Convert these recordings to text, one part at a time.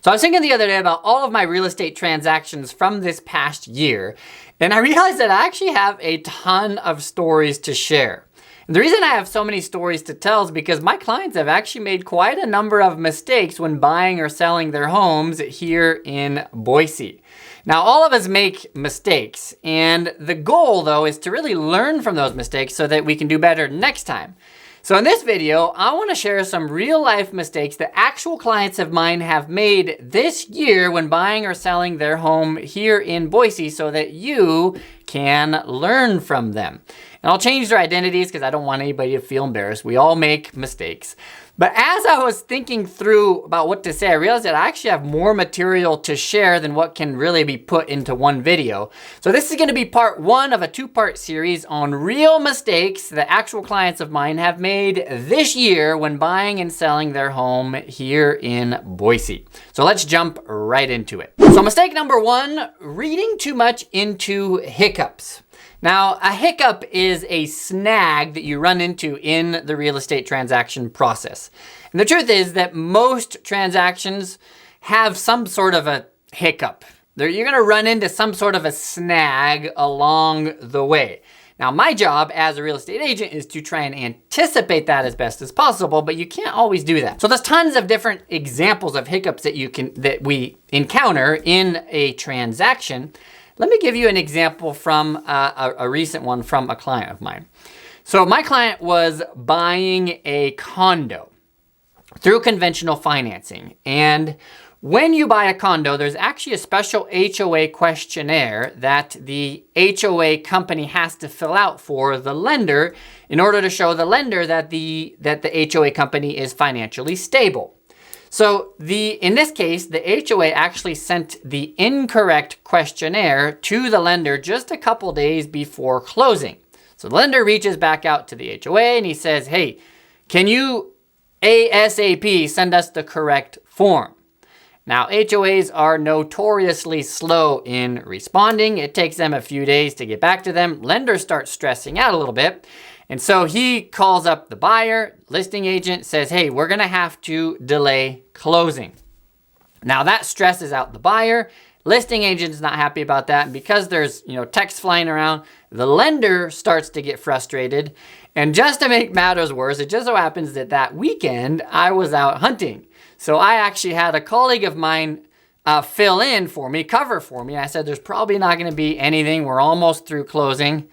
So I was thinking the other day about all of my real estate transactions from this past year, and I realized that I actually have a ton of stories to share. And the reason I have so many stories to tell is because my clients have actually made quite a number of mistakes when buying or selling their homes here in Boise. Now, all of us make mistakes, and the goal, though, is to really learn from those mistakes so that we can do better next time. So in this video, I want to share some real life mistakes that actual clients of mine have made this year when buying or selling their home here in Boise so that you can learn from them. And I'll change their identities because I don't want anybody to feel embarrassed. We all make mistakes. But as I was thinking through about what to say, I realized that I actually have more material to share than what can really be put into one video. So this is going to be part one of a two-part series on real mistakes that actual clients of mine have made this year when buying and selling their home here in Boise. So let's jump right into it. So mistake number one, reading too much into hiccups. Now, a hiccup is a snag that you run into in the real estate transaction process. And the truth is that most transactions have some sort of a hiccup. You're gonna run into some sort of a snag along the way. Now, my job as a real estate agent is to try and anticipate that as best as possible, but you can't always do that. So there's tons of different examples of hiccups that we encounter in a transaction. Let me give you an example from a recent one from a client of mine. So my client was buying a condo through conventional financing. And when you buy a condo, there's actually a special HOA questionnaire that the HOA company has to fill out for the lender in order to show the lender that the HOA company is financially stable. So in this case, the HOA actually sent the incorrect questionnaire to the lender just a couple days before closing. So the lender reaches back out to the HOA and he says, hey, can you ASAP send us the correct form? Now, HOAs are notoriously slow in responding. It takes them a few days to get back to them. Lenders start stressing out a little bit. And so he calls up the buyer, listing agent, says, hey, we're gonna have to delay closing. Now that stresses out the buyer. Listing agent's not happy about that. And because there's text flying around, the lender starts to get frustrated. And just to make matters worse, it just so happens that that weekend I was out hunting. So I actually had a colleague of mine fill in for me, cover for me. I said, there's probably not gonna be anything. We're almost through closing.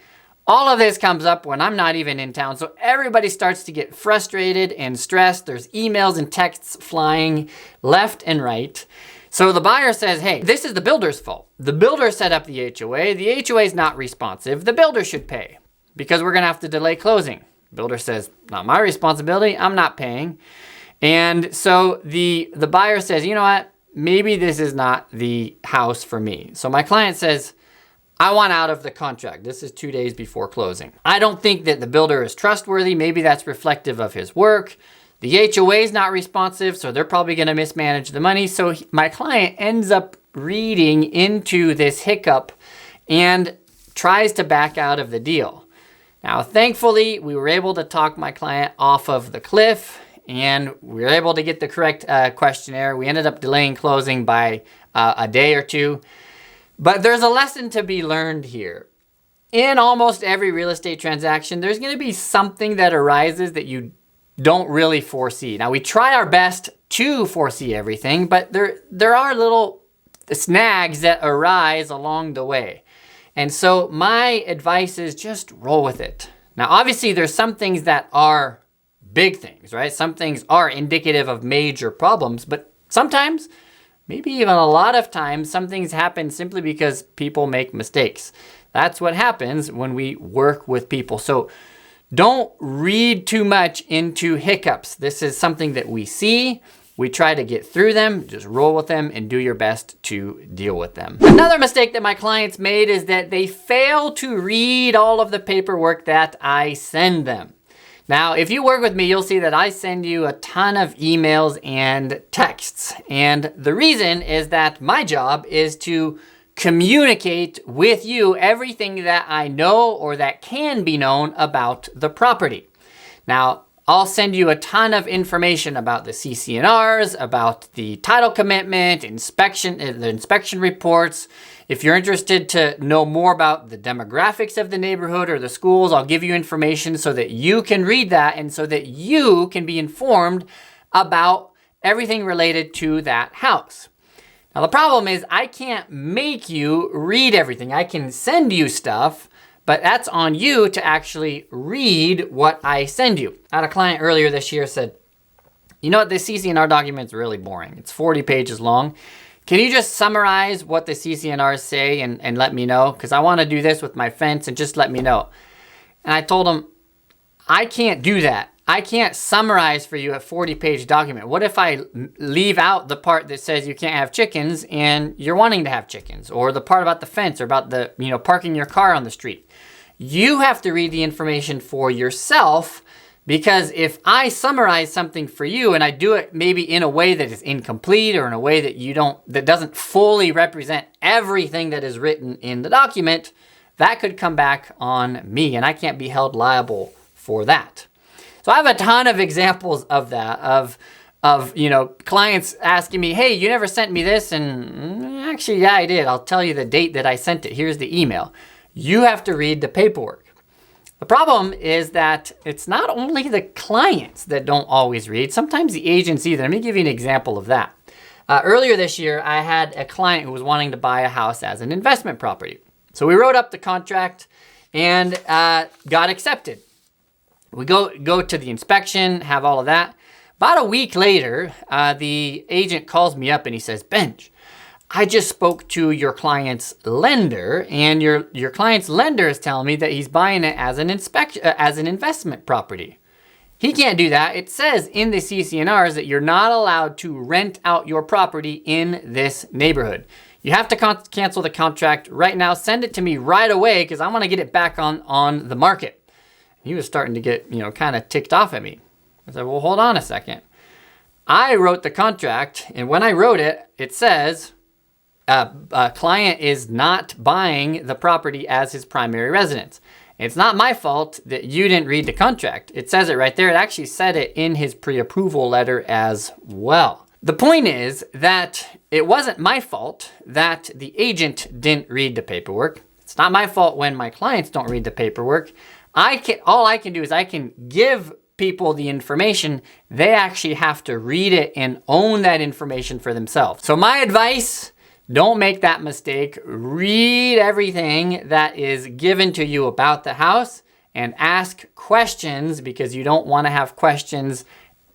All of this comes up when I'm not even in town. So everybody starts to get frustrated and stressed. There's emails and texts flying left and right. So the buyer says, hey, this is the builder's fault. The builder set up the HOA. The HOA is not responsive. The builder should pay because we're gonna have to delay closing. Builder says, not my responsibility. I'm not paying. And so the buyer says, you know what? Maybe this is not the house for me. So my client says, I want out of the contract. This is 2 days before closing. I don't think that the builder is trustworthy. Maybe that's reflective of his work. The HOA is not responsive, so they're probably gonna mismanage the money. So my client ends up reading into this hiccup and tries to back out of the deal. Now, thankfully, we were able to talk my client off of the cliff and we were able to get the correct questionnaire. We ended up delaying closing by a day or two. But there's a lesson to be learned here. In almost every real estate transaction, there's gonna be something that arises that you don't really foresee. Now, we try our best to foresee everything, but there are little snags that arise along the way. And so my advice is just roll with it. Now, obviously, there's some things that are big things, right? Some things are indicative of major problems, but sometimes, maybe even a lot of times, some things happen simply because people make mistakes. That's what happens when we work with people. So don't read too much into hiccups. This is something that we see. We try to get through them, just roll with them and do your best to deal with them. Another mistake that my clients made is that they fail to read all of the paperwork that I send them. Now, if you work with me, you'll see that I send you a ton of emails and texts. And the reason is that my job is to communicate with you everything that I know or that can be known about the property. Now, I'll send you a ton of information about the CC&Rs, about the title commitment, the inspection reports. If you're interested to know more about the demographics of the neighborhood or the schools, I'll give you information so that you can read that and so that you can be informed about everything related to that house. Now the problem is I can't make you read everything. I can send you stuff, but that's on you to actually read what I send you. I had a client earlier this year said, you know what, this CC&R document's really boring. It's 40 pages long. Can you just summarize what the CC&Rs say and let me know? Because I want to do this with my fence and just let me know. And I told him, I can't do that. I can't summarize for you a 40-page document. What if I leave out the part that says you can't have chickens and you're wanting to have chickens, or the part about the fence, or about the, parking your car on the street? You have to read the information for yourself, because if I summarize something for you and I do it maybe in a way that is incomplete or in a way that doesn't fully represent everything that is written in the document, that could come back on me and I can't be held liable for that. So I have a ton of examples of that, of clients asking me, hey, you never sent me this. And actually, yeah, I did. I'll tell you the date that I sent it. Here's the email. You have to read the paperwork. The problem is that it's not only the clients that don't always read, sometimes the agents either. Let me give you an example of that. Earlier this year, I had a client who was wanting to buy a house as an investment property. So we wrote up the contract and got accepted. We go to the inspection, have all of that. About a week later, the agent calls me up and he says, Benj, I just spoke to your client's lender, and your client's lender is telling me that he's buying it as an investment property. He can't do that. It says in the CC&Rs that you're not allowed to rent out your property in this neighborhood. You have to cancel the contract right now. Send it to me right away because I want to get it back on the market. He was starting to get, kind of ticked off at me. I said, well, hold on a second. I wrote the contract, and when I wrote it, it says a client is not buying the property as his primary residence. It's not my fault that you didn't read the contract. It says it right there. It actually said it in his pre-approval letter as well. The point is that it wasn't my fault that the agent didn't read the paperwork. It's not my fault when my clients don't read the paperwork. All I can do is I can give people the information. They actually have to read it and own that information for themselves. So my advice, don't make that mistake. Read everything that is given to you about the house and ask questions, because you don't want to have questions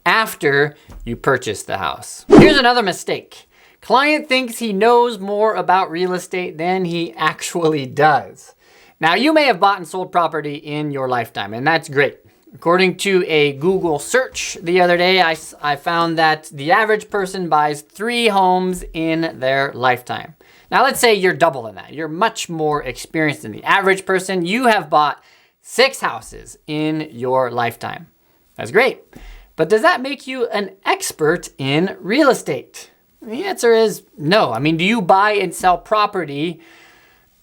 after you purchase the house. Here's another mistake. Client thinks he knows more about real estate than he actually does. Now, you may have bought and sold property in your lifetime, and that's great. According to a Google search the other day, I found that the average person buys 3 homes in their lifetime. Now, let's say you're double than that. You're much more experienced than the average person. You have bought 6 houses in your lifetime. That's great. But does that make you an expert in real estate? The answer is no. I mean, do you buy and sell property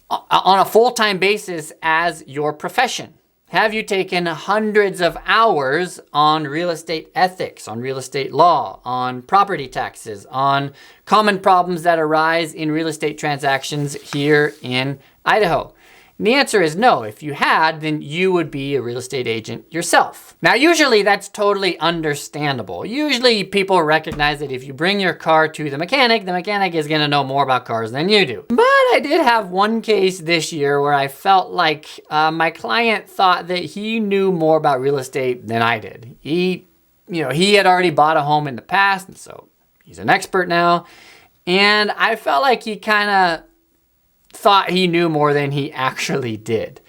on a full-time basis as your profession? Have you taken hundreds of hours on real estate ethics, on real estate law, on property taxes, on common problems that arise in real estate transactions here in Idaho? And the answer is no. If you had, then you would be a real estate agent yourself. Now, usually that's totally understandable. Usually people recognize that if you bring your car to the mechanic is gonna know more about cars than you do. But I did have one case this year where I felt like my client thought that he knew more about real estate than I did. He had already bought a home in the past, and so he's an expert now. And I felt like he kind of thought he knew more than he actually did.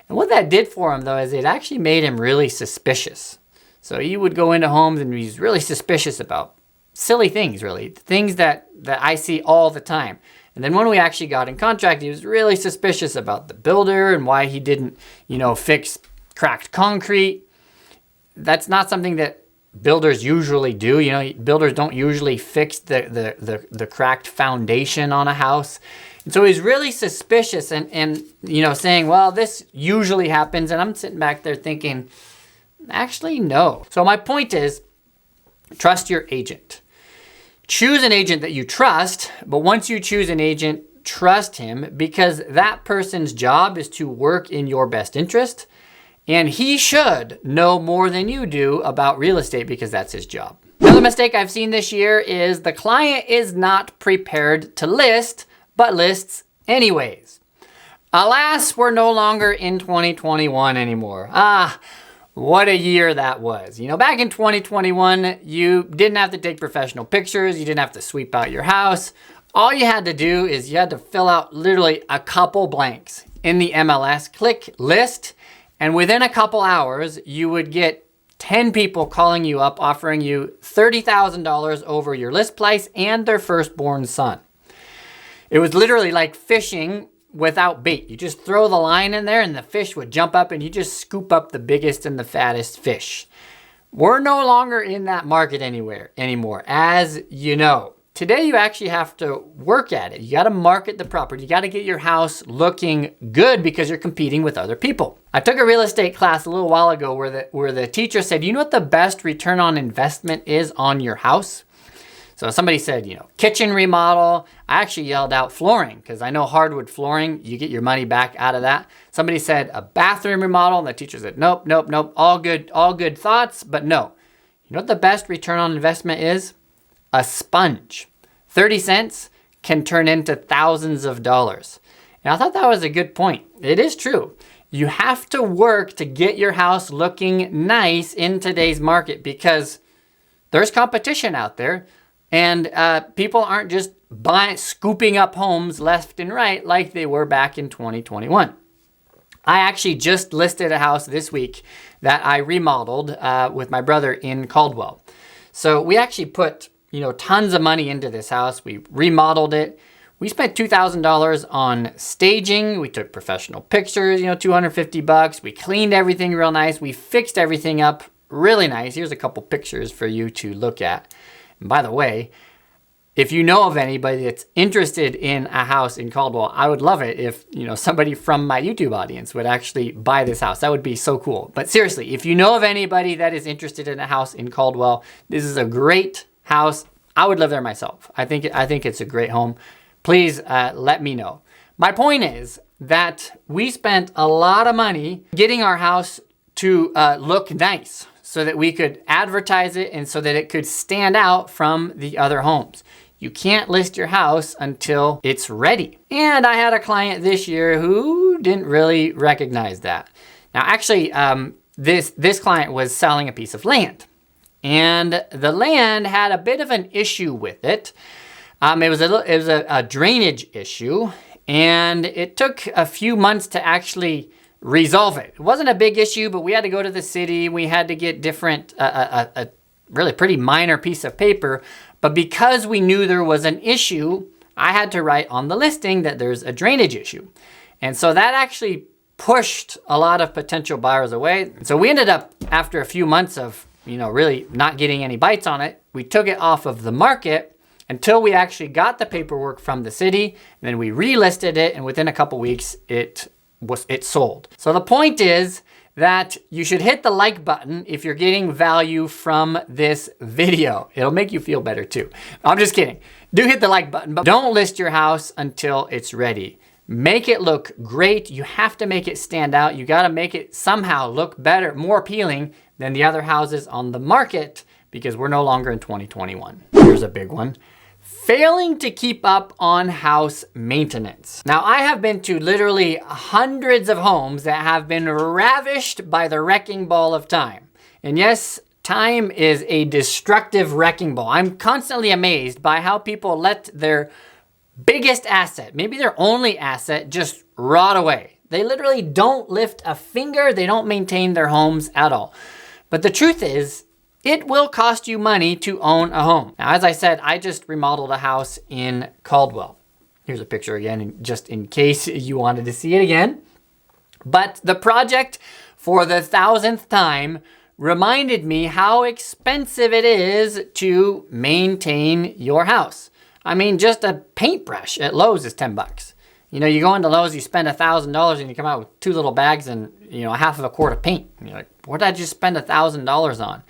And what that did for him, though, is it actually made him really suspicious. So he would go into homes and he's really suspicious about silly things, really. Things that I see all the time. And then when we actually got in contract, he was really suspicious about the builder and why he didn't, fix cracked concrete. That's not something that builders usually do. Builders don't usually fix the cracked foundation on a house. And so he's really suspicious and saying, well, this usually happens. And I'm sitting back there thinking, Actually, no. So my point is, trust your agent. Choose an agent that you trust, but once you choose an agent, trust him, because that person's job is to work in your best interest, and he should know more than you do about real estate because that's his job. Another mistake I've seen this year is the client is not prepared to list, but lists anyways. Alas, we're no longer in 2021 anymore. What a year that was. You know, back in 2021, you didn't have to take professional pictures. You didn't have to sweep out your house. All you had to do is you had to fill out literally a couple blanks in the MLS, click list, and within a couple hours, you would get 10 people calling you up, offering you $30,000 over your list price and their firstborn son. It was literally like fishing without bait. You just throw the line in there and the fish would jump up and you just scoop up the biggest and the fattest fish. We're no longer in that market anymore, as you know. Today you actually have to work at it. You got to market the property. You got to get your house looking good because you're competing with other people. I took a real estate class a little while ago where the teacher said, you know what the best return on investment is on your house? So somebody said, you know, kitchen remodel. I actually yelled out flooring because I know hardwood flooring, you get your money back out of that. Somebody said a bathroom remodel, and the teacher said, nope. All good thoughts, but no. You know what the best return on investment is? A sponge. 30 cents can turn into thousands of dollars. And I thought that was a good point. It is true. You have to work to get your house looking nice in today's market because there's competition out there. And people aren't just scooping up homes left and right like they were back in 2021. I actually just listed a house this week that I remodeled with my brother in Caldwell. So we actually put, you know, tons of money into this house. We remodeled it. We spent $2,000 on staging. We took professional pictures, you know, $250. We cleaned everything real nice. We fixed everything up really nice. Here's a couple pictures for you to look at. And by the way, if you know of anybody that's interested in a house in Caldwell, I would love it if, you know, somebody from my YouTube audience would actually buy this house. That would be so cool. But seriously, if you know of anybody that is interested in a house in Caldwell, this is a great house. I would live there myself. I think it's a great home. Please let me know. My point is that we spent a lot of money getting our house to look nice, so that we could advertise it and so that it could stand out from the other homes. You can't list your house until it's ready. And I had a client this year who didn't really recognize that. Now, actually, this client was selling a piece of land. And the land had a bit of an issue with it. It was a drainage issue. And it took a few months to actually resolve it. It wasn't a big issue, but we had to go to the city. We had to get a really pretty minor piece of paper. But because we knew there was an issue, I had to write on the listing that there's a drainage issue. And so that actually pushed a lot of potential buyers away. So we ended up, after a few months of, you know, really not getting any bites on it, we took it off of the market until we actually got the paperwork from the city. And then we relisted it, and within a couple weeks, it sold. So the point is that you should hit the like button if you're getting value from this video. It'll make you feel better too. I'm just kidding. Do hit the like button, but don't list your house until it's ready. Make it look great. You have to make it stand out. You got to make it somehow look better, more appealing than the other houses on the market, because we're no longer in 2021. Here's a big one. Failing to keep up on house maintenance. Now, I have been to literally hundreds of homes that have been ravished by the wrecking ball of time. And yes, time is a destructive wrecking ball. I'm constantly amazed by how people let their biggest asset, maybe their only asset, just rot away. They literally don't lift a finger. They don't maintain their homes at all. But the truth is, it will cost you money to own a home. Now, as I said, I just remodeled a house in Caldwell. Here's a picture again, just in case you wanted to see it again. But the project, for the 1,000th time, reminded me how expensive it is to maintain your house. I mean, just a paintbrush at Lowe's is $10. You know, you go into Lowe's, you spend $1,000 and you come out with 2 little bags and, you know, half of a quart of paint. And you're like, what did I just spend $1,000 on?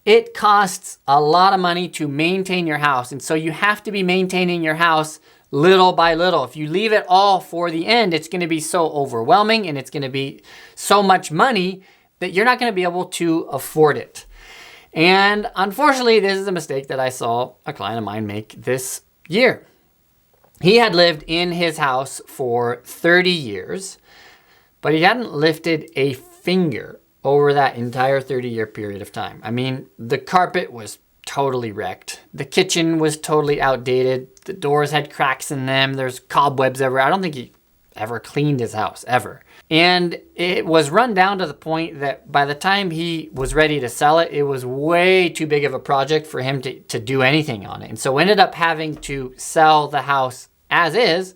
It costs a lot of money to maintain your house. And so you have to be maintaining your house little by little. If you leave it all for the end, it's going to be so overwhelming and it's going to be so much money that you're not going to be able to afford it. And unfortunately, this is a mistake that I saw a client of mine make this year. He had lived in his house for 30 years, but he hadn't lifted a finger over that entire 30-year period of time. I mean, the carpet was totally wrecked. The kitchen was totally outdated. The doors had cracks in them. There's cobwebs everywhere. I don't think he ever cleaned his house, ever. And it was run down to the point that by the time he was ready to sell it, it was way too big of a project for him to do anything on it. And so ended up having to sell the house as is.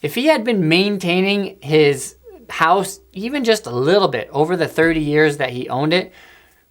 If he had been maintaining his house even just a little bit over the 30 years that he owned it,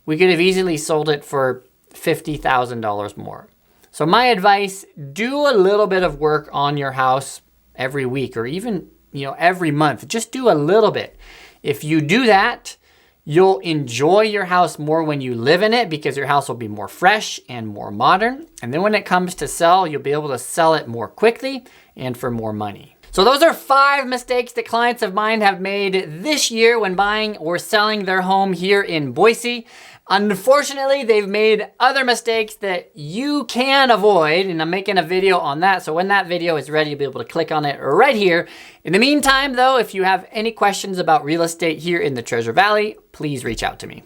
we could have easily sold it for $50,000 more. So my advice, do a little bit of work on your house every week or even, you know, every month. Just do a little bit. If you do that, you'll enjoy your house more when you live in it because your house will be more fresh and more modern. And then when it comes to sell, you'll be able to sell it more quickly and for more money. So those are 5 mistakes that clients of mine have made this year when buying or selling their home here in Boise. Unfortunately, they've made other mistakes that you can avoid, and I'm making a video on that. So when that video is ready, you'll be able to click on it right here. In the meantime, though, if you have any questions about real estate here in the Treasure Valley, please reach out to me.